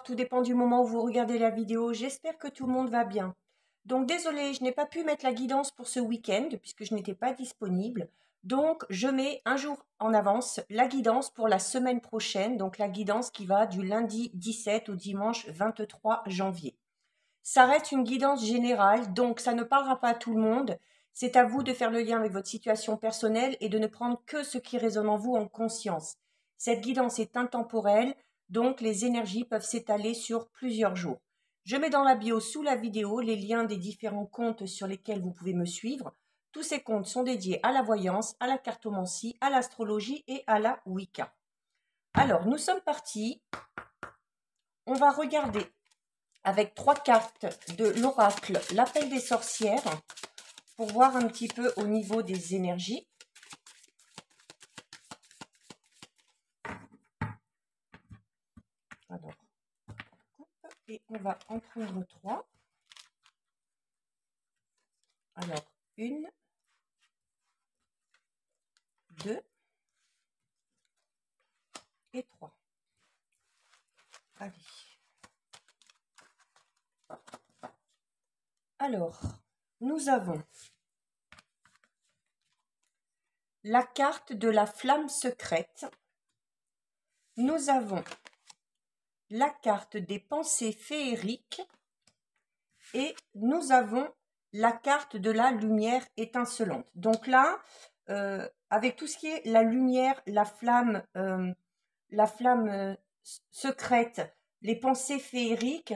bonsoir, tout dépend du moment où vous regardez la vidéo. J'espère que tout le monde va bien. Donc désolée, je n'ai pas pu mettre la guidance pour ce week-end puisque je n'étais pas disponible. Donc je mets un jour en avance la guidance pour la semaine prochaine, donc la guidance qui va du lundi 17 au dimanche 23 janvier. Ça reste une guidance générale, donc ça ne parlera pas à tout le monde. C'est à vous de faire le lien avec votre situation personnelle et de ne prendre que ce qui résonne en vous en conscience. Cette guidance est intemporelle, donc les énergies peuvent s'étaler sur plusieurs jours. Je mets dans la bio sous la vidéo les liens des différents comptes sur lesquels vous pouvez me suivre. Tous ces comptes sont dédiés à la voyance, à la cartomancie, à l'astrologie et à la Wicca. Alors, nous sommes partis. On va regarder avec 3 cartes de l'oracle, l'appel des sorcières, pour voir un petit peu au niveau des énergies. Alors, et on va en prendre 3. Alors, 1, 2 et 3. Allez. Alors, nous avons la carte de la flamme secrète. Nous avons la carte des pensées féeriques et nous avons la carte de la lumière étincelante. Donc là, avec tout ce qui est la lumière, la flamme secrète, les pensées féeriques,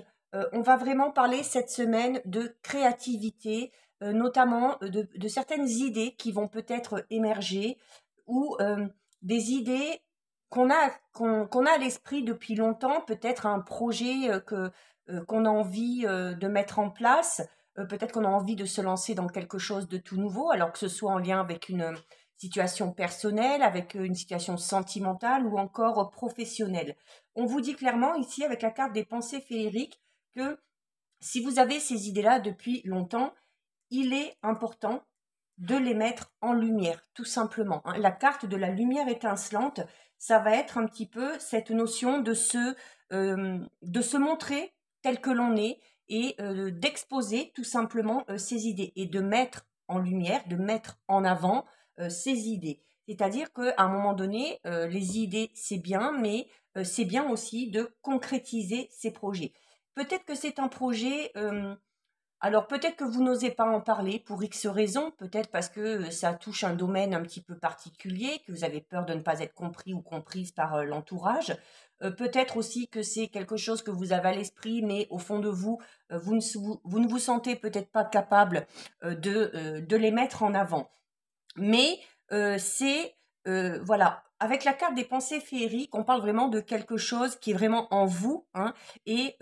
on va vraiment parler cette semaine de créativité, notamment de certaines idées qui vont peut-être émerger ou des idées qu'on a à l'esprit depuis longtemps, peut-être un projet qu'on a envie de mettre en place, peut-être qu'on a envie de se lancer dans quelque chose de tout nouveau, alors que ce soit en lien avec une situation personnelle, avec une situation sentimentale ou encore professionnelle. On vous dit clairement ici avec la carte des pensées féeriques que si vous avez ces idées-là depuis longtemps, il est important de les mettre en lumière, tout simplement. La carte de la lumière étincelante, ça va être un petit peu cette notion de se montrer tel que l'on est et d'exposer tout simplement ses idées et de mettre en lumière, de mettre en avant ses idées. C'est-à-dire qu'à un moment donné, les idées, c'est bien, mais c'est bien aussi de concrétiser ses projets. Peut-être que c'est un projet... alors peut-être que vous n'osez pas en parler pour X raisons, peut-être parce que ça touche un domaine un petit peu particulier, que vous avez peur de ne pas être compris ou comprise par l'entourage. Peut-être aussi que c'est quelque chose que vous avez à l'esprit, mais au fond de vous, vous ne vous sentez peut-être pas capable de les mettre en avant. Mais voilà, avec la carte des pensées féeriques, on parle vraiment de quelque chose qui est vraiment en vous, hein, et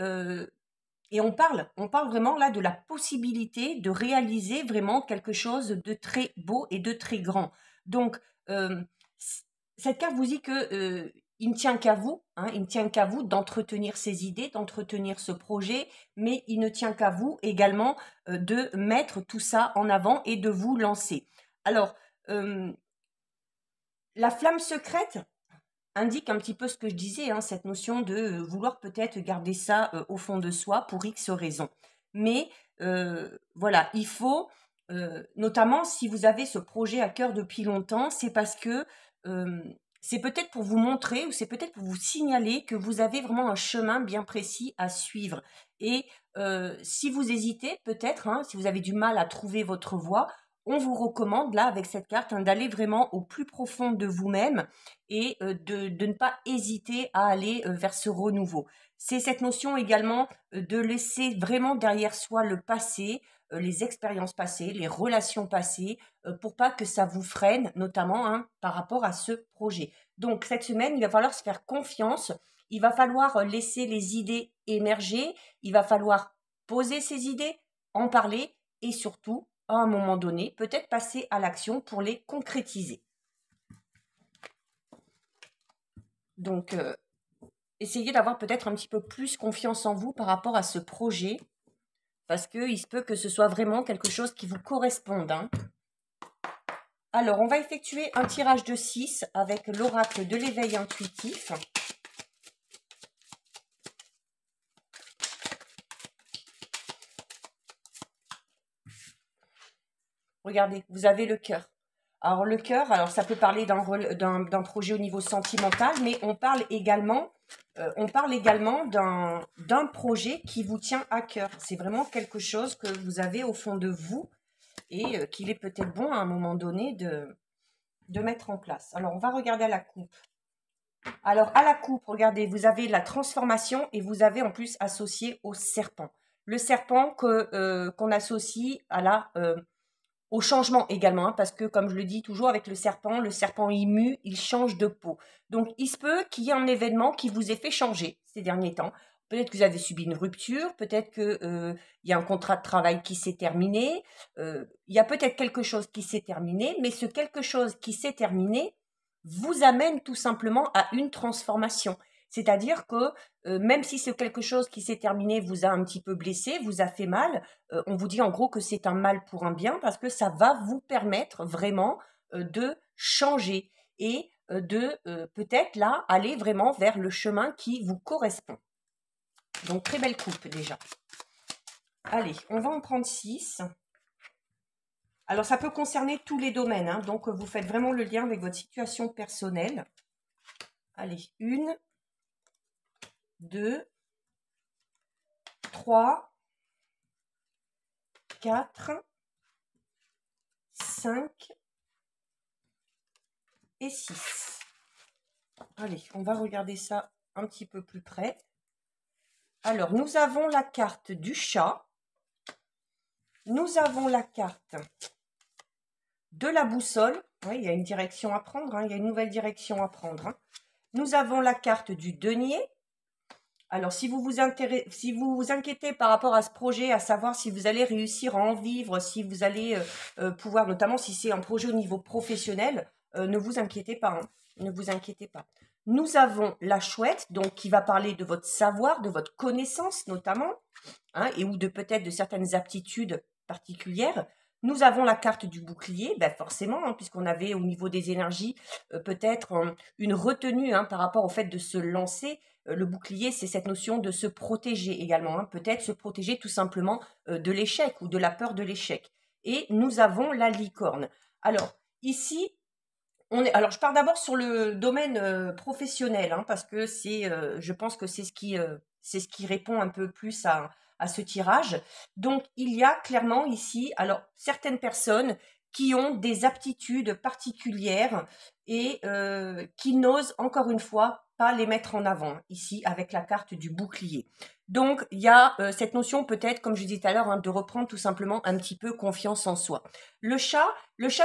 on parle vraiment là de la possibilité de réaliser vraiment quelque chose de très beau et de très grand. Donc, cette carte vous dit que il ne tient qu'à vous, hein, il ne tient qu'à vous d'entretenir ces idées, d'entretenir ce projet, mais il ne tient qu'à vous également de mettre tout ça en avant et de vous lancer. Alors, la flamme secrète indique un petit peu ce que je disais, hein, cette notion de vouloir peut-être garder ça au fond de soi pour X raisons. Mais voilà, il faut, notamment si vous avez ce projet à cœur depuis longtemps, c'est parce que c'est peut-être pour vous montrer ou c'est peut-être pour vous signaler que vous avez vraiment un chemin bien précis à suivre. Et si vous hésitez, peut-être, hein, si vous avez du mal à trouver votre voie, on vous recommande là avec cette carte d'aller vraiment au plus profond de vous-même et de ne pas hésiter à aller vers ce renouveau. C'est cette notion également de laisser vraiment derrière soi le passé, les expériences passées, les relations passées, pour pas que ça vous freine, notamment hein, par rapport à ce projet. Donc cette semaine, il va falloir se faire confiance, il va falloir laisser les idées émerger, il va falloir poser ses idées, en parler et surtout à un moment donné, peut-être passer à l'action pour les concrétiser. Donc, essayez d'avoir peut-être un petit peu plus confiance en vous par rapport à ce projet, parce qu'il se peut que ce soit vraiment quelque chose qui vous corresponde. Hein. Alors, on va effectuer un tirage de 6 avec l'oracle de l'éveil intuitif. Regardez, vous avez le cœur. Alors le cœur, alors ça peut parler d'un projet au niveau sentimental, mais on parle également d'un projet qui vous tient à cœur. C'est vraiment quelque chose que vous avez au fond de vous et qu'il est peut-être bon à un moment donné de mettre en place. Alors on va regarder à la coupe. Alors à la coupe, regardez, vous avez la transformation et vous avez en plus associé au serpent. Le serpent qu'on associe au changement également, hein, parce que comme je le dis toujours avec le serpent il mue, il change de peau. Donc il se peut qu'il y ait un événement qui vous ait fait changer ces derniers temps. Peut-être que vous avez subi une rupture, peut-être qu'il y a un contrat de travail qui s'est terminé, il y a peut-être quelque chose qui s'est terminé, mais ce quelque chose qui s'est terminé vous amène tout simplement à une transformation. C'est-à-dire que même si c'est quelque chose qui s'est terminé vous a un petit peu blessé, vous a fait mal, on vous dit en gros que c'est un mal pour un bien parce que ça va vous permettre vraiment de changer et de peut-être là aller vraiment vers le chemin qui vous correspond. Donc très belle coupe déjà. Allez, on va en prendre 6. Alors ça peut concerner tous les domaines, hein, donc vous faites vraiment le lien avec votre situation personnelle. Allez, 1, 2, 3, 4, 5 et 6. Allez, on va regarder ça un petit peu plus près. Alors, nous avons la carte du chat. Nous avons la carte de la boussole. Oui, il y a une direction à prendre, hein, il y a une nouvelle direction à prendre. Hein. Nous avons la carte du denier. Alors, si vous vous inquiétez par rapport à ce projet, à savoir si vous allez réussir à en vivre, si vous allez pouvoir, notamment si c'est un projet au niveau professionnel, ne vous inquiétez pas. Hein, ne vous inquiétez pas. Nous avons la chouette, donc qui va parler de votre savoir, de votre connaissance notamment, hein, et ou de peut-être de certaines aptitudes particulières. Nous avons la carte du bouclier, ben forcément, hein, puisqu'on avait au niveau des énergies peut-être une retenue hein, par rapport au fait de se lancer. Le bouclier, c'est cette notion de se protéger également, hein, peut-être se protéger tout simplement de l'échec ou de la peur de l'échec. Et nous avons la licorne. Alors, ici, alors, je pars d'abord sur le domaine professionnel, hein, parce que je pense que c'est ce qui répond un peu plus à ce tirage. Donc, il y a clairement ici, alors, certaines personnes qui ont des aptitudes particulières et qui n'osent, encore une fois, pas les mettre en avant, ici, avec la carte du bouclier. Donc, il y a cette notion peut-être, comme je disais tout à l'heure, hein, de reprendre tout simplement un petit peu confiance en soi. Le chat,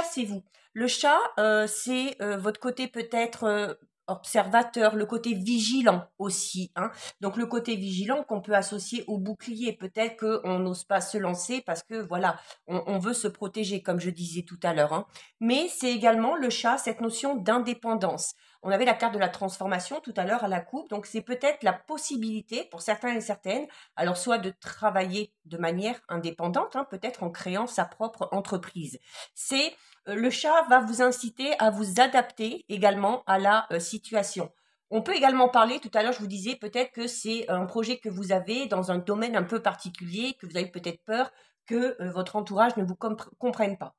c'est vous. Le chat, c'est votre côté peut-être observateur, le côté vigilant aussi. Hein. Donc le côté vigilant qu'on peut associer au bouclier. Peut-être qu'on n'ose pas se lancer parce que voilà, on veut se protéger, comme je disais tout à l'heure. Hein. Mais c'est également le chat, cette notion d'indépendance. On avait la carte de la transformation tout à l'heure à la coupe, donc c'est peut-être la possibilité pour certains et certaines, alors soit de travailler de manière indépendante, hein, peut-être en créant sa propre entreprise. C'est le chat va vous inciter à vous adapter également à la situation. On peut également parler, tout à l'heure je vous disais peut-être que c'est un projet que vous avez dans un domaine un peu particulier, que vous avez peut-être peur que votre entourage ne vous comprenne pas.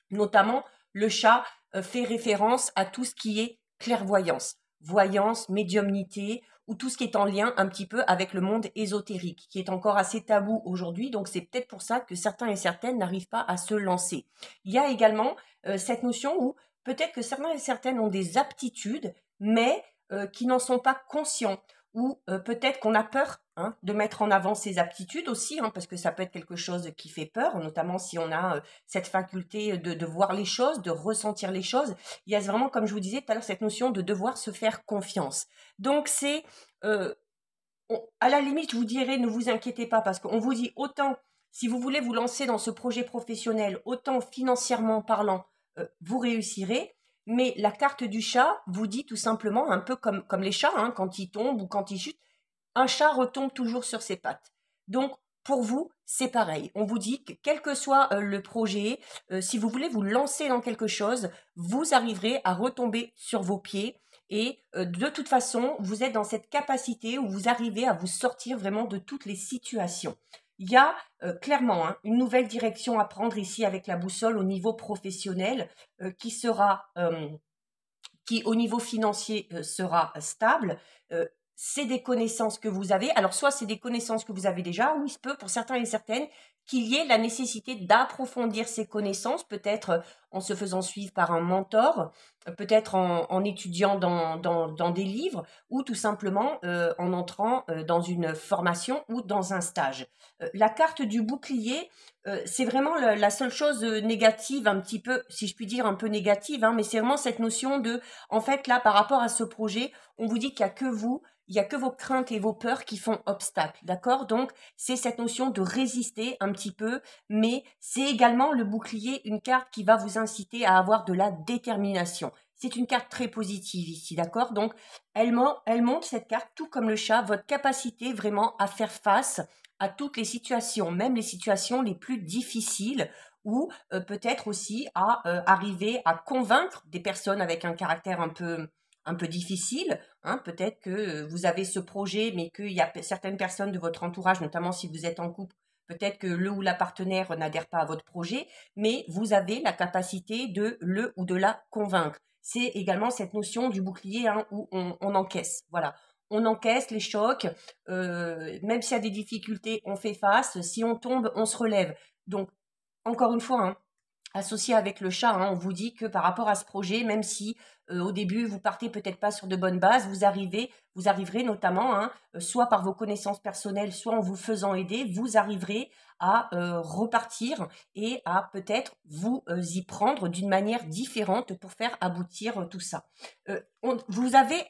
Notamment, le chat fait référence à tout ce qui est clairvoyance, voyance, médiumnité, ou tout ce qui est en lien un petit peu avec le monde ésotérique, qui est encore assez tabou aujourd'hui, donc c'est peut-être pour ça que certains et certaines n'arrivent pas à se lancer. Il y a également cette notion où peut-être que certains et certaines ont des aptitudes, mais qui n'en sont pas conscients, ou peut-être qu'on a peur hein, de mettre en avant ses aptitudes aussi, hein, parce que ça peut être quelque chose qui fait peur, notamment si on a cette faculté de voir les choses, de ressentir les choses. Il y a vraiment, comme je vous disais tout à l'heure, cette notion de devoir se faire confiance. Donc c'est, à la limite, je vous dirais, ne vous inquiétez pas, parce qu'on vous dit autant, si vous voulez vous lancer dans ce projet professionnel, autant financièrement parlant, vous réussirez. Mais la carte du chat vous dit tout simplement, un peu comme les chats, hein, quand ils tombent ou quand ils chutent, un chat retombe toujours sur ses pattes. Donc, pour vous, c'est pareil. On vous dit que quel que soit le projet, si vous voulez vous lancer dans quelque chose, vous arriverez à retomber sur vos pieds et de toute façon, vous êtes dans cette capacité où vous arrivez à vous sortir vraiment de toutes les situations. il y a clairement hein, une nouvelle direction à prendre ici avec la boussole au niveau professionnel qui sera qui au niveau financier sera stable. Euh, c'est des connaissances que vous avez. Alors soit c'est des connaissances que vous avez déjà, ou il se peut pour certains et certaines qu'il y ait la nécessité d'approfondir ces connaissances, peut-être en se faisant suivre par un mentor, peut-être en étudiant dans des livres, ou tout simplement en entrant dans une formation ou dans un stage. La carte du bouclier, c'est vraiment la seule chose négative, un petit peu, si je puis dire, un peu négative, hein, mais c'est vraiment cette notion de, en fait, là, par rapport à ce projet, on vous dit qu'il n'y a que vous, il n'y a que vos craintes et vos peurs qui font obstacle, d'accord? Donc, c'est cette notion de résister un petit peu, mais c'est également le bouclier, une carte qui va vous inciter à avoir de la détermination. C'est une carte très positive ici, d'accord? Donc, elle montre cette carte, tout comme le chat, votre capacité vraiment à faire face à toutes les situations, même les situations les plus difficiles, ou peut-être aussi à arriver à convaincre des personnes avec un caractère un peu difficile. Hein, peut-être que vous avez ce projet, mais qu'il y a certaines personnes de votre entourage, notamment si vous êtes en couple, peut-être que le ou la partenaire n'adhère pas à votre projet, mais vous avez la capacité de le ou de la convaincre. C'est également cette notion du bouclier hein, où on encaisse. Voilà, on encaisse les chocs, même s'il y a des difficultés, on fait face. Si on tombe, on se relève. Donc, encore une fois, hein, associé avec le chat, hein, on vous dit que par rapport à ce projet, même si au début vous partez peut-être pas sur de bonnes bases, vous arriverez notamment, hein, soit par vos connaissances personnelles, soit en vous faisant aider, vous arriverez à repartir et à peut-être vous y prendre d'une manière différente pour faire aboutir tout ça. Vous avez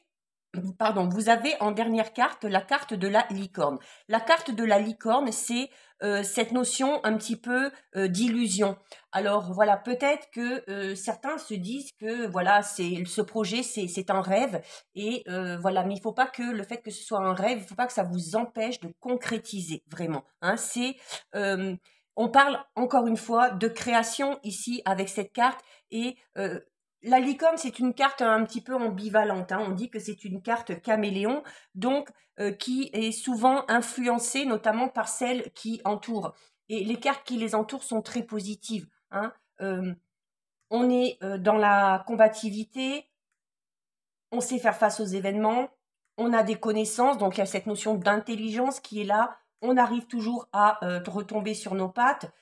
Pardon, vous avez en dernière carte la carte de la licorne. La carte de la licorne, c'est cette notion un petit peu d'illusion. Alors voilà, peut-être que certains se disent que voilà, c'est ce projet, c'est un rêve et voilà, mais il faut pas que le fait que ce soit un rêve, il faut pas que ça vous empêche de concrétiser vraiment. Hein, euh, on parle encore une fois de création ici avec cette carte et la licorne, c'est une carte un petit peu ambivalente. Hein. On dit que c'est une carte caméléon, donc qui est souvent influencée notamment par celles qui entourent. Et les cartes qui les entourent sont très positives. Hein. Euh, on est dans la combativité, on sait faire face aux événements, on a des connaissances, donc il y a cette notion d'intelligence qui est là. On arrive toujours à retomber sur nos pattes.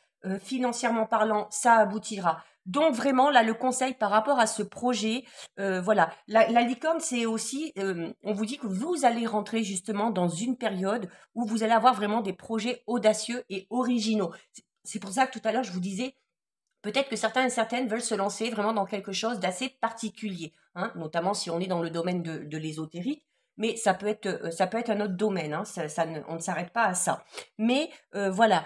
Financièrement parlant, ça aboutira. Donc vraiment, là, le conseil par rapport à ce projet, voilà, la licorne, c'est aussi, on vous dit que vous allez rentrer justement dans une période où vous allez avoir vraiment des projets audacieux et originaux. C'est pour ça que tout à l'heure, je vous disais, peut-être que certains et certaines veulent se lancer vraiment dans quelque chose d'assez particulier, hein, notamment si on est dans le domaine de l'ésotérique, mais ça peut être un autre domaine, hein, on ne s'arrête pas à ça. Mais voilà,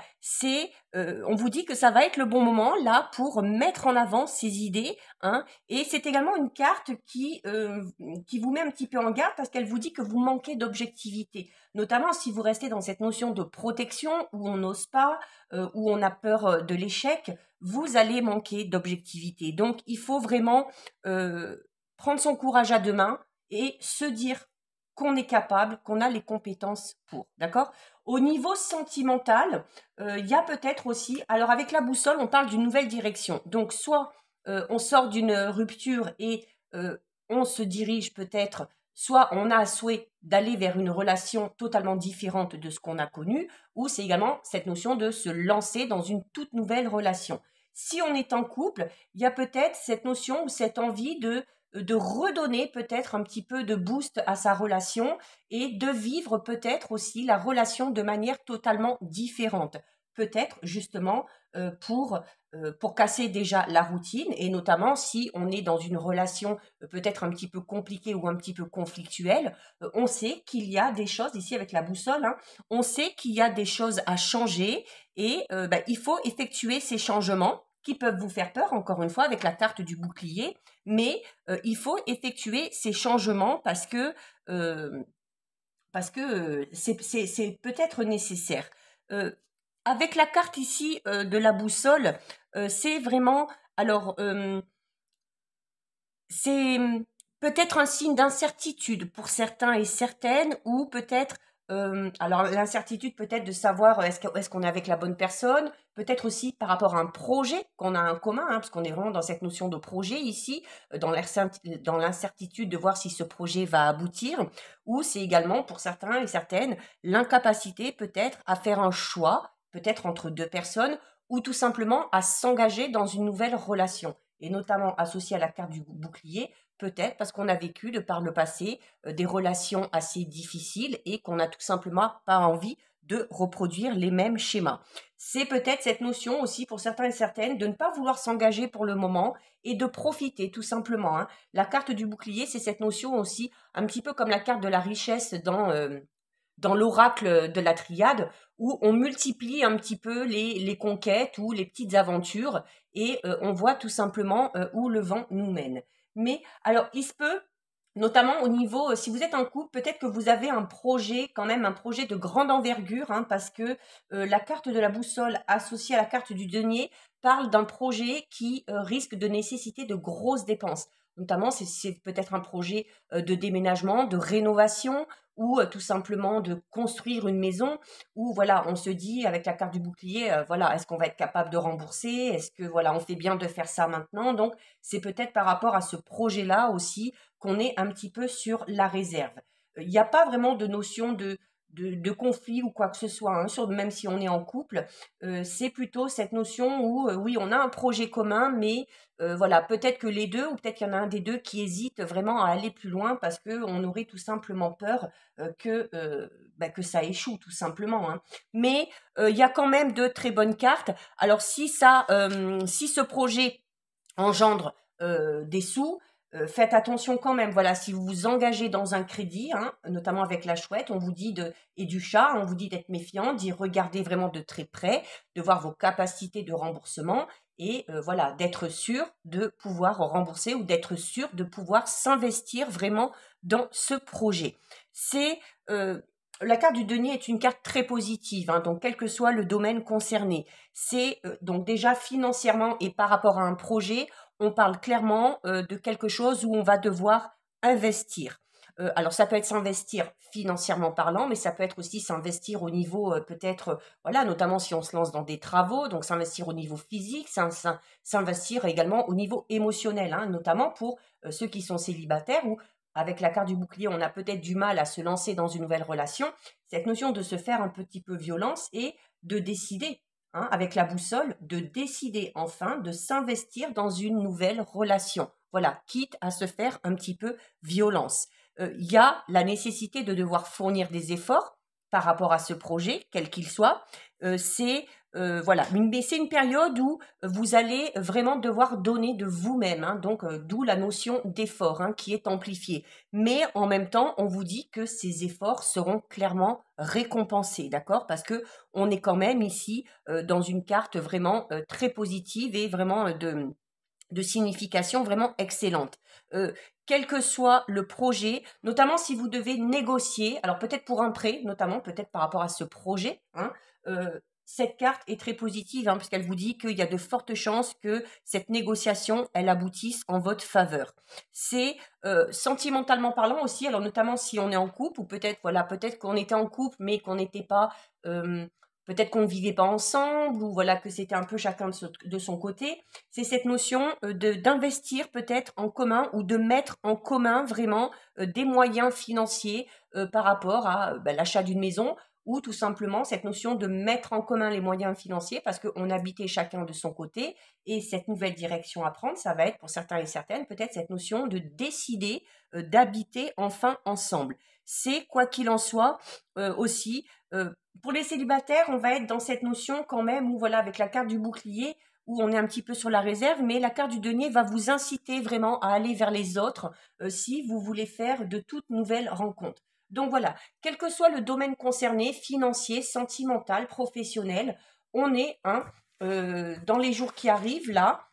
on vous dit que ça va être le bon moment là pour mettre en avant ces idées, hein, et c'est également une carte qui vous met un petit peu en garde parce qu'elle vous dit que vous manquez d'objectivité, notamment si vous restez dans cette notion de protection où on n'ose pas, où on a peur de l'échec, vous allez manquer d'objectivité. Donc, il faut vraiment prendre son courage à deux mains et se dire qu'on est capable, qu'on a les compétences pour. D'accord? Au niveau sentimental, il y a peut-être aussi, alors avec la boussole, on parle d'une nouvelle direction. Donc, soit on sort d'une rupture et on se dirige peut-être, soit on a à souhait d'aller vers une relation totalement différente de ce qu'on a connu, ou c'est également cette notion de se lancer dans une toute nouvelle relation. Si on est en couple, il y a peut-être cette notion ou cette envie de redonner peut-être un petit peu de boost à sa relation et de vivre peut-être aussi la relation de manière totalement différente. Peut-être justement pour casser déjà la routine et notamment si on est dans une relation peut-être un petit peu compliquée ou un petit peu conflictuelle, on sait qu'il y a des choses, ici avec la boussole, hein, on sait qu'il y a des choses à changer et il faut effectuer ces changements qui peuvent vous faire peur, encore une fois, avec la carte du bouclier, mais il faut effectuer ces changements euh, parce que c'est peut-être nécessaire. Euh, avec la carte ici de la boussole, c'est vraiment, alors, c'est peut-être un signe d'incertitude pour certains et certaines, ou peut-être Alors l'incertitude peut-être de savoir est-ce qu'on est avec la bonne personne, peut-être aussi par rapport à un projet qu'on a en commun, hein, parce qu'on est vraiment dans cette notion de projet ici, dans l'incertitude de voir si ce projet va aboutir, ou c'est également pour certains et certaines l'incapacité peut-être à faire un choix, peut-être entre deux personnes, ou tout simplement à s'engager dans une nouvelle relation, et notamment associé à la carte du bouclier, peut-être parce qu'on a vécu de par le passé des relations assez difficiles et qu'on n'a tout simplement pas envie de reproduire les mêmes schémas. C'est peut-être cette notion aussi pour certains et certaines de ne pas vouloir s'engager pour le moment et de profiter tout simplement, hein. La carte du bouclier, c'est cette notion aussi, un petit peu comme la carte de la richesse dans l'oracle de la triade, où on multiplie un petit peu les conquêtes ou les petites aventures et on voit tout simplement où le vent nous mène. Mais alors, il se peut, notamment au niveau, si vous êtes en couple, peut-être que vous avez un projet, quand même un projet de grande envergure, hein, parce que la carte de la boussole associée à la carte du denier parle d'un projet qui risque de nécessiter de grosses dépenses. Notamment, c'est peut-être un projet de déménagement, de rénovation, ou tout simplement de construire une maison, où voilà, on se dit avec la carte du bouclier, voilà, est-ce qu'on va être capable de rembourser? Est-ce que voilà, on fait bien de faire ça maintenant? Donc, c'est peut-être par rapport à ce projet-là aussi qu'on est un petit peu sur la réserve. Il n'y a pas vraiment de notion de conflit ou quoi que ce soit, hein, même si on est en couple. C'est plutôt cette notion où, oui, on a un projet commun, mais voilà, peut-être que les deux, ou peut-être qu'il y en a un des deux qui hésite vraiment à aller plus loin parce qu'on aurait tout simplement peur que ça échoue, tout simplement, hein. Mais il y a quand même de très bonnes cartes. Alors, si ce projet engendre des sous, faites attention quand même. Voilà, si vous vous engagez dans un crédit, hein, notamment avec la chouette, on vous dit et du chat, on vous dit d'être méfiant, d'y regarder vraiment de très près, de voir vos capacités de remboursement et voilà, d'être sûr de pouvoir rembourser ou d'être sûr de pouvoir s'investir vraiment dans ce projet. C'est la carte du denier est une carte très positive, hein, donc quel que soit le domaine concerné. C'est donc déjà financièrement et par rapport à un projet, on parle clairement de quelque chose où on va devoir investir. Alors ça peut être s'investir financièrement parlant, mais ça peut être aussi s'investir au niveau peut-être, voilà, notamment si on se lance dans des travaux, donc s'investir au niveau physique, s'investir également au niveau émotionnel, hein, notamment pour ceux qui sont célibataires ou avec la carte du bouclier, on a peut-être du mal à se lancer dans une nouvelle relation. Cette notion de se faire un petit peu violence et de décider, hein, avec la boussole, de décider enfin de s'investir dans une nouvelle relation. Voilà, quitte à se faire un petit peu violence. Il y a la nécessité de devoir fournir des efforts par rapport à ce projet, quel qu'il soit. Voilà, mais c'est une période où vous allez vraiment devoir donner de vous-même, hein, donc d'où la notion d'effort, hein, qui est amplifiée. Mais en même temps, on vous dit que ces efforts seront clairement récompensés, d'accord? Parce que on est quand même ici dans une carte vraiment très positive et vraiment de signification vraiment excellente. Quel que soit le projet, notamment si vous devez négocier, alors peut-être pour un prêt, notamment peut-être par rapport à ce projet, hein, cette carte est très positive, hein, puisqu'elle vous dit qu'il y a de fortes chances que cette négociation, elle aboutisse en votre faveur. C'est sentimentalement parlant aussi, alors notamment si on est en couple, ou peut-être voilà, peut-être qu'on était en couple, mais qu'on n'était pas peut-être qu'on ne vivait pas ensemble, ou voilà que c'était un peu chacun de son côté. C'est cette notion d'investir peut-être en commun ou de mettre en commun vraiment des moyens financiers par rapport à l'achat d'une maison, ou tout simplement cette notion de mettre en commun les moyens financiers parce qu'on habitait chacun de son côté. Et cette nouvelle direction à prendre, ça va être pour certains et certaines peut-être cette notion de décider d'habiter enfin ensemble. C'est quoi qu'il en soit aussi pour les célibataires, on va être dans cette notion quand même où voilà, avec la carte du bouclier, où on est un petit peu sur la réserve, mais la carte du denier va vous inciter vraiment à aller vers les autres si vous voulez faire de toutes nouvelles rencontres. Donc voilà, quel que soit le domaine concerné, financier, sentimental, professionnel, on est dans les jours qui arrivent là,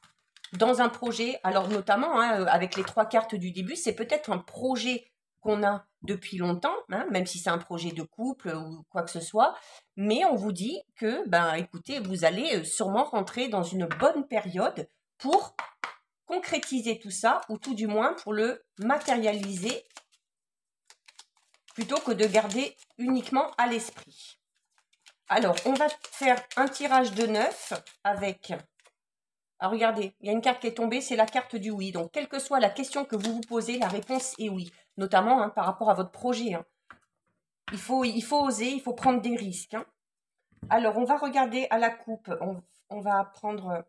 dans un projet, alors notamment hein, avec les trois cartes du début, c'est peut-être un projet qu'on a depuis longtemps, hein, même si c'est un projet de couple ou quoi que ce soit, mais on vous dit que, écoutez, vous allez sûrement rentrer dans une bonne période pour concrétiser tout ça, ou tout du moins pour le matérialiser plutôt que de garder uniquement à l'esprit. Alors, on va faire un tirage de 9 avec... Alors, regardez, il y a une carte qui est tombée, c'est la carte du oui. Donc, quelle que soit la question que vous vous posez, la réponse est oui. Notamment par rapport à votre projet. Il faut oser, il faut prendre des risques. Alors, on va regarder à la coupe. On va prendre...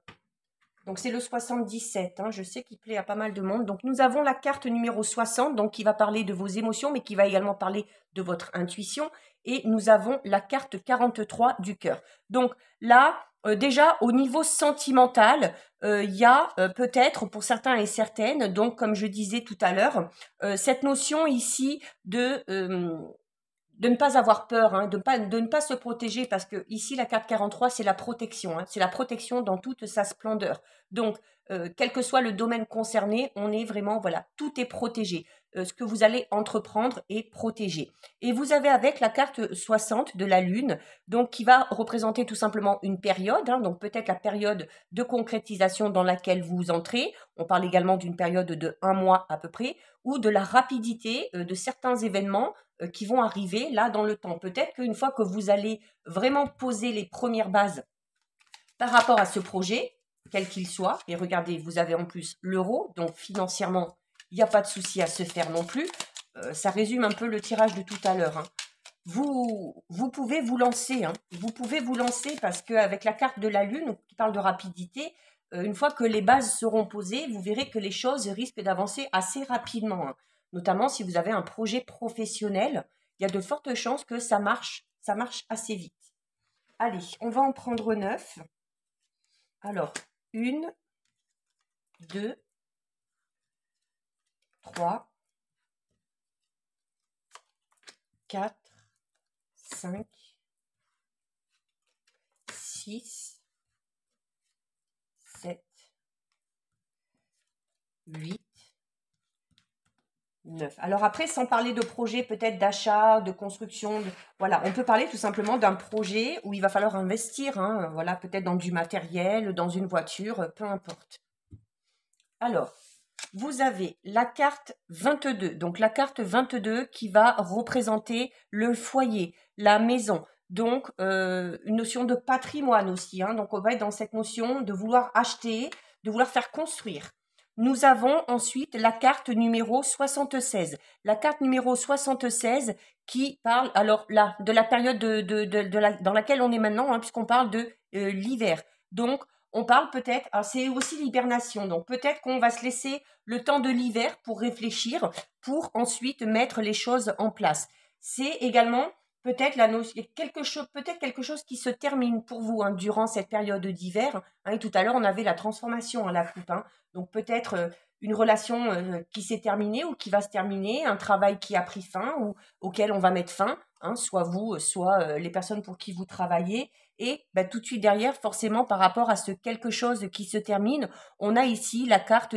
Donc, c'est le 77. Je sais qu'il plaît à pas mal de monde. Donc, nous avons la carte numéro 60, donc qui va parler de vos émotions, mais qui va également parler de votre intuition. Et nous avons la carte 43 du cœur. Donc, là, déjà, au niveau sentimental, il y a peut-être, pour certains et certaines, donc, comme je disais tout à l'heure, cette notion ici de ne pas avoir peur, de ne pas se protéger, parce que ici, la carte 43, c'est la protection. C'est la protection dans toute sa splendeur. Donc, quel que soit le domaine concerné, on est vraiment, voilà, tout est protégé. Ce que vous allez entreprendre est protégé. Et vous avez avec la carte 60 de la Lune, donc qui va représenter tout simplement une période, donc peut-être la période de concrétisation dans laquelle vous entrez. On parle également d'une période de 1 mois à peu près, ou de la rapidité de certains événements qui vont arriver là dans le temps. Peut-être qu'une fois que vous allez vraiment poser les premières bases par rapport à ce projet, quel qu'il soit, et regardez, vous avez en plus l'euro, donc financièrement, il n'y a pas de souci à se faire non plus. Ça résume un peu le tirage de tout à l'heure. Vous pouvez vous lancer, vous pouvez vous lancer parce qu'avec la carte de la Lune qui parle de rapidité, une fois que les bases seront posées, vous verrez que les choses risquent d'avancer assez rapidement. Notamment si vous avez un projet professionnel, il y a de fortes chances que ça marche assez vite. Allez, on va en prendre 9. Alors, 1, 2, 3, 4, 5, 6, 7, 8, 9. Alors après, sans parler de projet peut-être d'achat, de construction, voilà, on peut parler tout simplement d'un projet où il va falloir investir, voilà, peut-être dans du matériel, dans une voiture, peu importe. Alors, vous avez la carte 22. Donc, la carte 22 qui va représenter le foyer, la maison. Donc, une notion de patrimoine aussi. Donc, on va être dans cette notion de vouloir acheter, de vouloir faire construire. Nous avons ensuite la carte numéro 76. La carte numéro 76 qui parle, alors là, de la période dans laquelle on est maintenant, puisqu'on parle de l'hiver. Donc, on parle peut-être, c'est aussi l'hibernation, donc peut-être qu'on va se laisser le temps de l'hiver pour réfléchir, pour ensuite mettre les choses en place. C'est également peut-être quelque chose qui se termine pour vous durant cette période d'hiver. Et tout à l'heure, on avait la transformation à la coupe. Donc peut-être une relation qui s'est terminée ou qui va se terminer, un travail qui a pris fin ou auquel on va mettre fin, soit vous, soit les personnes pour qui vous travaillez. Et tout de suite derrière, forcément, par rapport à ce quelque chose qui se termine, on a ici la carte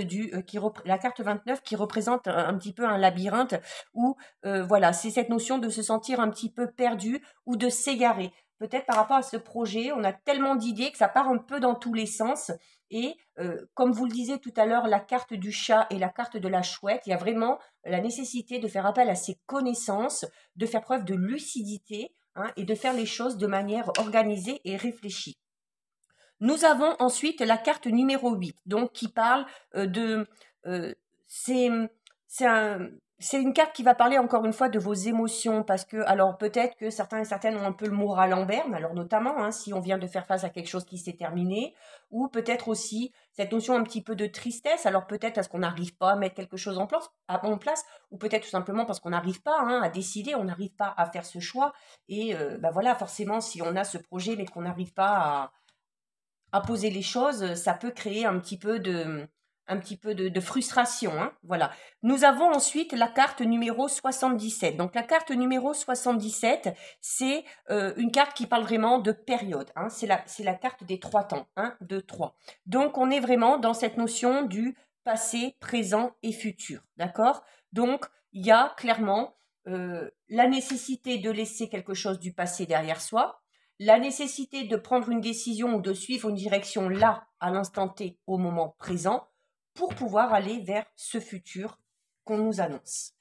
la carte 29 qui représente un petit peu un labyrinthe où, voilà, c'est cette notion de se sentir un petit peu perdu ou de s'égarer. Peut-être par rapport à ce projet, on a tellement d'idées que ça part un peu dans tous les sens. Et comme vous le disiez tout à l'heure, la carte du chat et la carte de la chouette, il y a vraiment la nécessité de faire appel à ses connaissances, de faire preuve de lucidité, et de faire les choses de manière organisée et réfléchie. Nous avons ensuite la carte numéro 8, donc qui parle c'est une carte qui va parler encore une fois de vos émotions, parce que, alors peut-être que certains et certaines ont un peu le moral en berne, alors notamment si on vient de faire face à quelque chose qui s'est terminé, ou peut-être aussi cette notion un petit peu de tristesse, alors peut-être parce qu'on n'arrive pas à mettre quelque chose en place, ou peut-être tout simplement parce qu'on n'arrive pas à décider, on n'arrive pas à faire ce choix, et voilà, forcément si on a ce projet mais qu'on n'arrive pas à poser les choses, ça peut créer un petit peu de frustration. Voilà. Nous avons ensuite la carte numéro 77. Donc la carte numéro 77, c'est une carte qui parle vraiment de période. C'est la carte des 3 temps. 1, 2, 3. Donc on est vraiment dans cette notion du passé, présent et futur. D'accord? Donc il y a clairement la nécessité de laisser quelque chose du passé derrière soi, la nécessité de prendre une décision ou de suivre une direction là, à l'instant T, au moment présent, pour pouvoir aller vers ce futur qu'on nous annonce.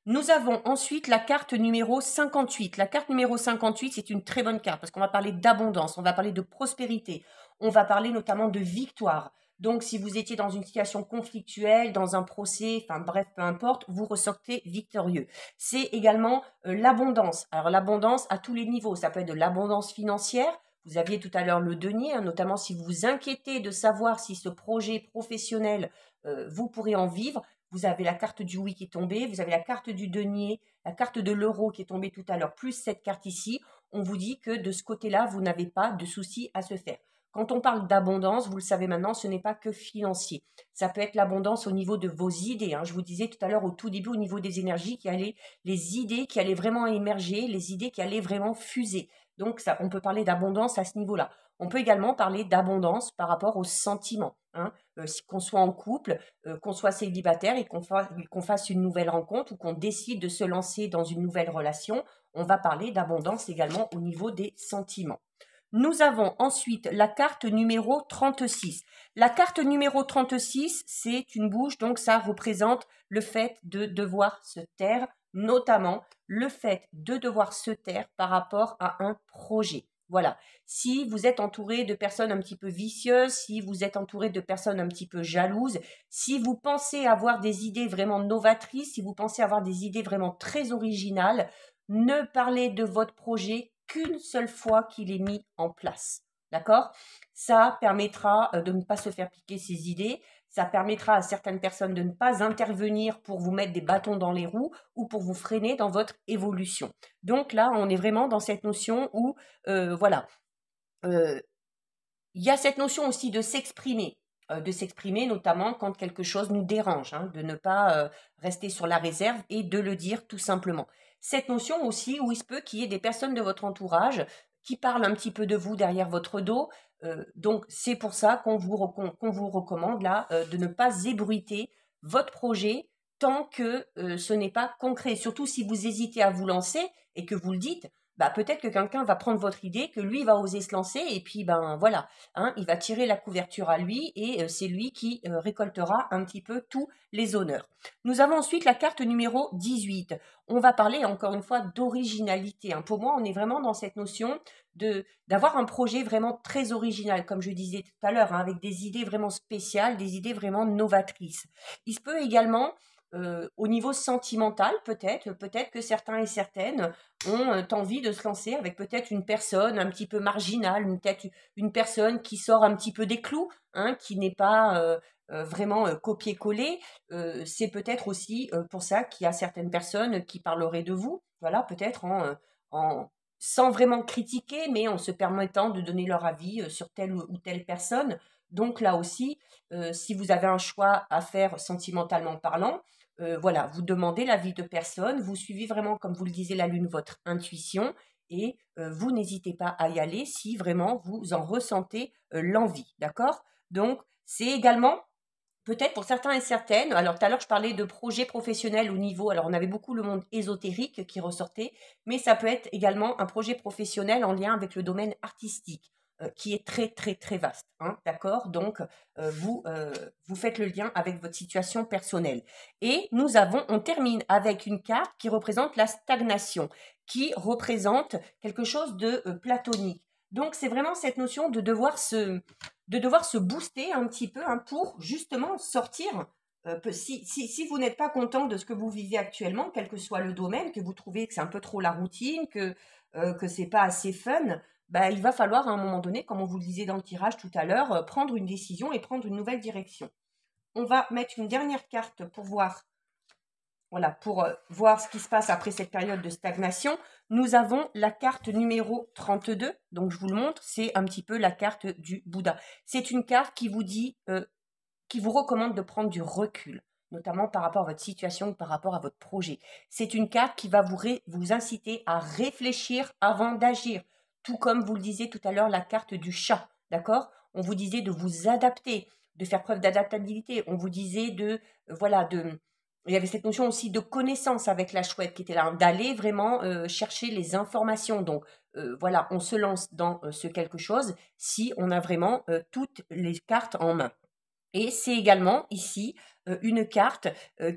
Nous avons ensuite la carte numéro 58. La carte numéro 58, c'est une très bonne carte parce qu'on va parler d'abondance, on va parler de prospérité, on va parler notamment de victoire. Donc, si vous étiez dans une situation conflictuelle, dans un procès, enfin bref, peu importe, vous ressortez victorieux. C'est également l'abondance. Alors, l'abondance à tous les niveaux. Ça peut être de l'abondance financière. Vous aviez tout à l'heure le denier, hein, notamment si vous vous inquiétez de savoir si ce projet professionnel, vous pourrez en vivre. Vous avez la carte du oui qui est tombée, vous avez la carte du denier, la carte de l'euro qui est tombée tout à l'heure, plus cette carte ici. On vous dit que de ce côté-là, vous n'avez pas de souci à se faire. Quand on parle d'abondance, vous le savez maintenant, ce n'est pas que financier. Ça peut être l'abondance au niveau de vos idées, hein. Je vous disais tout à l'heure au tout début, au niveau des énergies, les idées qui allaient vraiment émerger, les idées qui allaient vraiment fuser. Donc, ça, on peut parler d'abondance à ce niveau-là. On peut également parler d'abondance par rapport aux sentiments, hein. Qu'on soit en couple, qu'on soit célibataire et qu'on fasse une nouvelle rencontre ou qu'on décide de se lancer dans une nouvelle relation, on va parler d'abondance également au niveau des sentiments. Nous avons ensuite la carte numéro 36. La carte numéro 36, c'est une bouche, donc ça représente le fait de devoir se taire, notamment le fait de devoir se taire par rapport à un projet. Voilà. Si vous êtes entouré de personnes un petit peu vicieuses, si vous êtes entouré de personnes un petit peu jalouses, si vous pensez avoir des idées vraiment novatrices, si vous pensez avoir des idées vraiment très originales, ne parlez de votre projet qu'une seule fois qu'il est mis en place. D'accord? Ça permettra de ne pas se faire piquer ses idées. Ça permettra à certaines personnes de ne pas intervenir pour vous mettre des bâtons dans les roues ou pour vous freiner dans votre évolution. Donc là, on est vraiment dans cette notion où, voilà, il y a cette notion aussi de s'exprimer notamment quand quelque chose nous dérange, hein, de ne pas rester sur la réserve et de le dire tout simplement. Cette notion aussi où il se peut qu'il y ait des personnes de votre entourage qui parlent un petit peu de vous derrière votre dos. Donc c'est pour ça qu'on vous recommande là de ne pas ébruiter votre projet tant que ce n'est pas concret. Surtout si vous hésitez à vous lancer et que vous le dites, bah peut-être que quelqu'un va prendre votre idée, que lui va oser se lancer et puis ben voilà, hein, il va tirer la couverture à lui et c'est lui qui récoltera un petit peu tous les honneurs. Nous avons ensuite la carte numéro 18. On va parler encore une fois d'originalité, hein. Pour moi, on est vraiment dans cette notion d'avoir un projet vraiment très original, comme je disais tout à l'heure, hein, avec des idées vraiment spéciales, des idées vraiment novatrices. Il se peut également au niveau sentimental, peut-être que certains et certaines ont envie de se lancer avec peut-être une personne un petit peu marginale, peut-être une personne qui sort un petit peu des clous, hein, qui n'est pas vraiment copier-coller. C'est peut-être aussi pour ça qu'il y a certaines personnes qui parleraient de vous, voilà, peut-être sans vraiment critiquer, mais en se permettant de donner leur avis sur telle ou telle personne. Donc là aussi, si vous avez un choix à faire sentimentalement parlant, voilà, vous demandez l'avis de personne, vous suivez vraiment, comme vous le disiez, la lune, votre intuition, et vous n'hésitez pas à y aller si vraiment vous en ressentez l'envie, d'accord? Donc, c'est également peut-être pour certains et certaines, alors tout à l'heure je parlais de projets professionnels au niveau, alors on avait beaucoup le monde ésotérique qui ressortait, mais ça peut être également un projet professionnel en lien avec le domaine artistique, qui est très très très vaste, hein, d'accord? Donc vous faites le lien avec votre situation personnelle. Et on termine avec une carte qui représente la stagnation, qui représente quelque chose de platonique. Donc c'est vraiment cette notion de devoir se booster un petit peu, hein, pour justement sortir. Si vous n'êtes pas content de ce que vous vivez actuellement, quel que soit le domaine, que vous trouvez que c'est un peu trop la routine, que c'est pas assez fun, bah, il va falloir à un moment donné, comme on vous le disait dans le tirage tout à l'heure, prendre une décision et prendre une nouvelle direction. On va mettre une dernière carte pour voir, voilà, pour voir ce qui se passe après cette période de stagnation. Nous avons la carte numéro 32, donc je vous le montre, c'est un petit peu la carte du Bouddha. C'est une carte qui vous dit, qui vous recommande de prendre du recul, notamment par rapport à votre situation ou par rapport à votre projet. C'est une carte qui va vous inciter à réfléchir avant d'agir, tout comme vous le disiez tout à l'heure, la carte du chat, d'accord? On vous disait de vous adapter, de faire preuve d'adaptabilité. On vous disait voilà, il y avait cette notion aussi de connaissance avec la chouette qui était là, d'aller vraiment chercher les informations. Donc voilà, on se lance dans ce quelque chose si on a vraiment toutes les cartes en main. Et c'est également ici une carte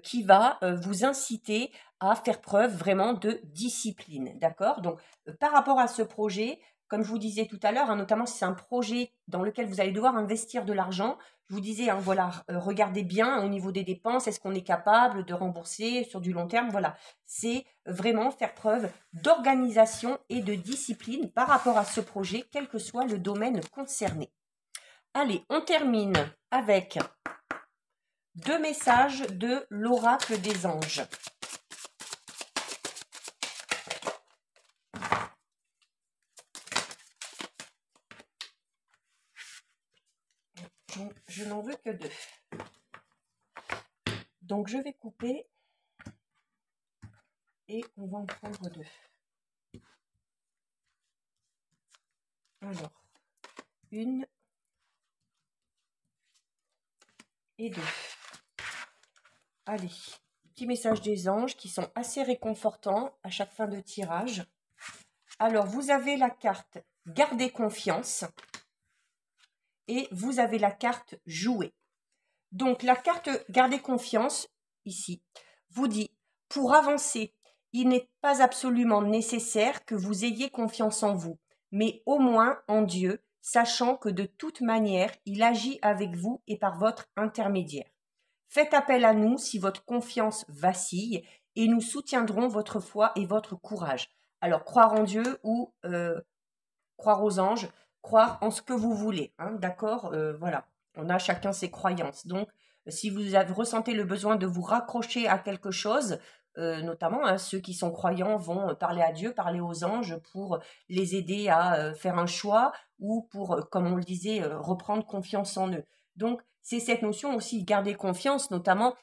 qui va vous inciter à faire preuve vraiment de discipline, d'accord? Donc, par rapport à ce projet, comme je vous disais tout à l'heure, hein, notamment si c'est un projet dans lequel vous allez devoir investir de l'argent, je vous disais, hein, voilà, regardez bien au niveau des dépenses, est-ce qu'on est capable de rembourser sur du long terme? Voilà, c'est vraiment faire preuve d'organisation et de discipline par rapport à ce projet, quel que soit le domaine concerné. Allez, on termine avec 2 messages de l'oracle des anges. Je n'en veux que 2. Donc, je vais couper et on va en prendre 2. Alors, 1 et 2. Allez, petit message des anges qui sont assez réconfortants à chaque fin de tirage. Alors, vous avez la carte « Gardez confiance » et vous avez la carte « Jouer ». Donc, la carte « Gardez confiance » ici vous dit « Pour avancer, il n'est pas absolument nécessaire que vous ayez confiance en vous, mais au moins en Dieu, sachant que de toute manière, il agit avec vous et par votre intermédiaire. Faites appel à nous si votre confiance vacille et nous soutiendrons votre foi et votre courage. » Alors, croire en Dieu ou croire aux anges, croire en ce que vous voulez, hein, d'accord? Voilà, on a chacun ses croyances. Donc, si vous ressentez le besoin de vous raccrocher à quelque chose, notamment hein, ceux qui sont croyants vont parler à Dieu, parler aux anges pour les aider à faire un choix ou pour, comme on le disait, reprendre confiance en eux. Donc, c'est cette notion aussi de garder confiance, notamment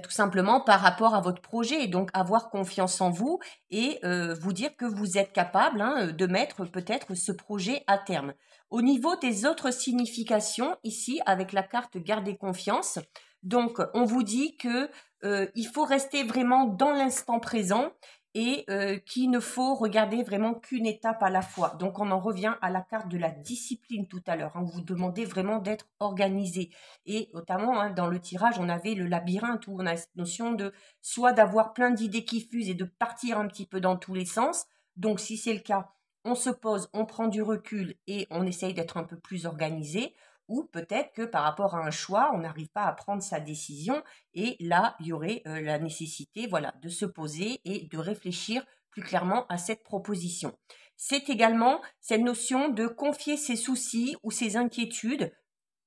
tout simplement par rapport à votre projet, et donc avoir confiance en vous et vous dire que vous êtes capable hein, de mettre peut-être ce projet à terme. Au niveau des autres significations, ici avec la carte Gardez confiance, donc on vous dit que il faut rester vraiment dans l'instant présent et qu'il ne faut regarder vraiment qu'une étape à la fois. Donc on en revient à la carte de la discipline tout à l'heure. Hein. Vous demandez vraiment d'être organisé. Et notamment hein, dans le tirage, on avait le labyrinthe où on a cette notion de soit d'avoir plein d'idées qui fusent et de partir un petit peu dans tous les sens. Donc si c'est le cas, on se pose, on prend du recul et on essaye d'être un peu plus organisé. Ou peut-être que par rapport à un choix, on n'arrive pas à prendre sa décision et là, il y aurait la nécessité voilà, de se poser et de réfléchir plus clairement à cette proposition. C'est également cette notion de confier ses soucis ou ses inquiétudes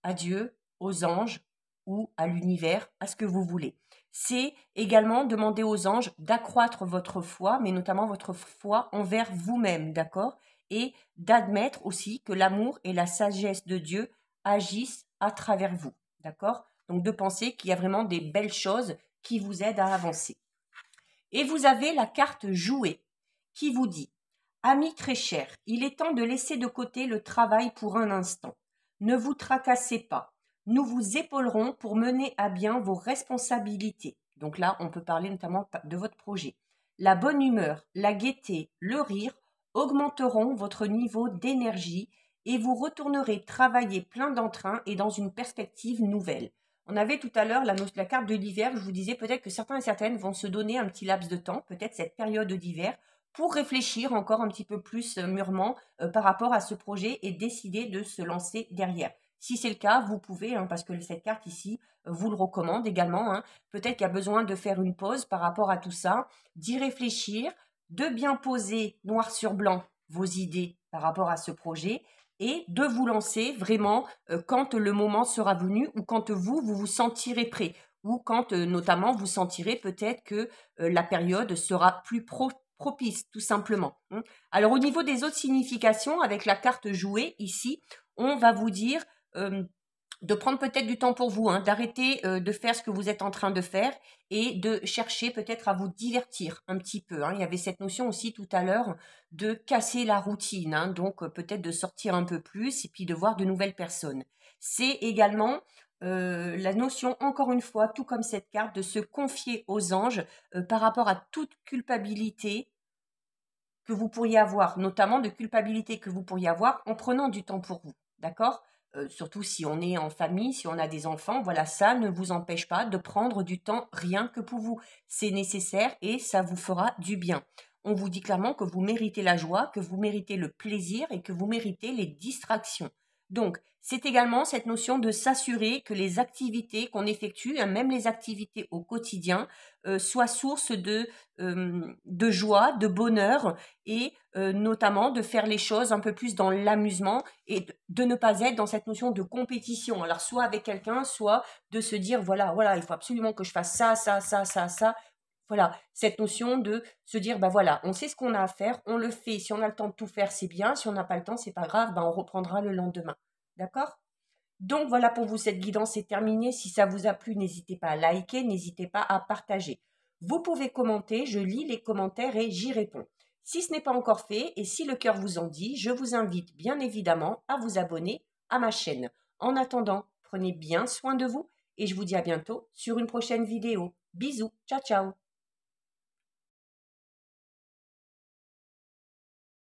à Dieu, aux anges ou à l'univers, à ce que vous voulez. C'est également demander aux anges d'accroître votre foi, mais notamment votre foi envers vous-même, d'accord? Et d'admettre aussi que l'amour et la sagesse de Dieu agissent à travers vous, d'accord? Donc de penser qu'il y a vraiment des belles choses qui vous aident à avancer. Et vous avez la carte Jouer qui vous dit « Ami très cher, il est temps de laisser de côté le travail pour un instant. Ne vous tracassez pas. Nous vous épaulerons pour mener à bien vos responsabilités. » Donc là, on peut parler notamment de votre projet. La bonne humeur, la gaieté, le rire augmenteront votre niveau d'énergie et vous retournerez travailler plein d'entrain et dans une perspective nouvelle. On avait tout à l'heure la carte de l'hiver, je vous disais peut-être que certains et certaines vont se donner un petit laps de temps, peut-être cette période d'hiver, pour réfléchir encore un petit peu plus mûrement par rapport à ce projet et décider de se lancer derrière. Si c'est le cas, vous pouvez, hein, parce que cette carte ici vous le recommande également, hein, peut-être qu'il y a besoin de faire une pause par rapport à tout ça, d'y réfléchir, de bien poser noir sur blanc vos idées par rapport à ce projet et de vous lancer vraiment quand le moment sera venu ou quand vous vous sentirez prêt ou quand notamment vous sentirez peut-être que la période sera plus propice tout simplement. Hein. Alors au niveau des autres significations, avec la carte jouée ici, on va vous dire de prendre peut-être du temps pour vous, hein, d'arrêter de faire ce que vous êtes en train de faire et de chercher peut-être à vous divertir un petit peu. Hein. Il y avait cette notion aussi tout à l'heure de casser la routine, hein, donc peut-être de sortir un peu plus et puis de voir de nouvelles personnes. C'est également la notion, encore une fois, tout comme cette carte, de se confier aux anges par rapport à toute culpabilité que vous pourriez avoir, notamment de culpabilité que vous pourriez avoir en prenant du temps pour vous. D'accord ? surtout si on est en famille, si on a des enfants, voilà, ça ne vous empêche pas de prendre du temps rien que pour vous. C'est nécessaire et ça vous fera du bien. On vous dit clairement que vous méritez la joie, que vous méritez le plaisir et que vous méritez les distractions. Donc, c'est également cette notion de s'assurer que les activités qu'on effectue, hein, même les activités au quotidien, soient source de joie, de bonheur et notamment de faire les choses un peu plus dans l'amusement et de ne pas être dans cette notion de compétition. Alors, soit avec quelqu'un, soit de se dire, voilà, voilà, il faut absolument que je fasse ça, ça, ça, ça, ça. Voilà, cette notion de se dire, bah voilà, on sait ce qu'on a à faire, on le fait. Si on a le temps de tout faire, c'est bien. Si on n'a pas le temps, c'est pas grave, bah on reprendra le lendemain. D'accord? Donc voilà pour vous, cette guidance est terminée. Si ça vous a plu, n'hésitez pas à liker, n'hésitez pas à partager. Vous pouvez commenter, je lis les commentaires et j'y réponds. Si ce n'est pas encore fait et si le cœur vous en dit, je vous invite bien évidemment à vous abonner à ma chaîne. En attendant, prenez bien soin de vous et je vous dis à bientôt sur une prochaine vidéo. Bisous, ciao ciao.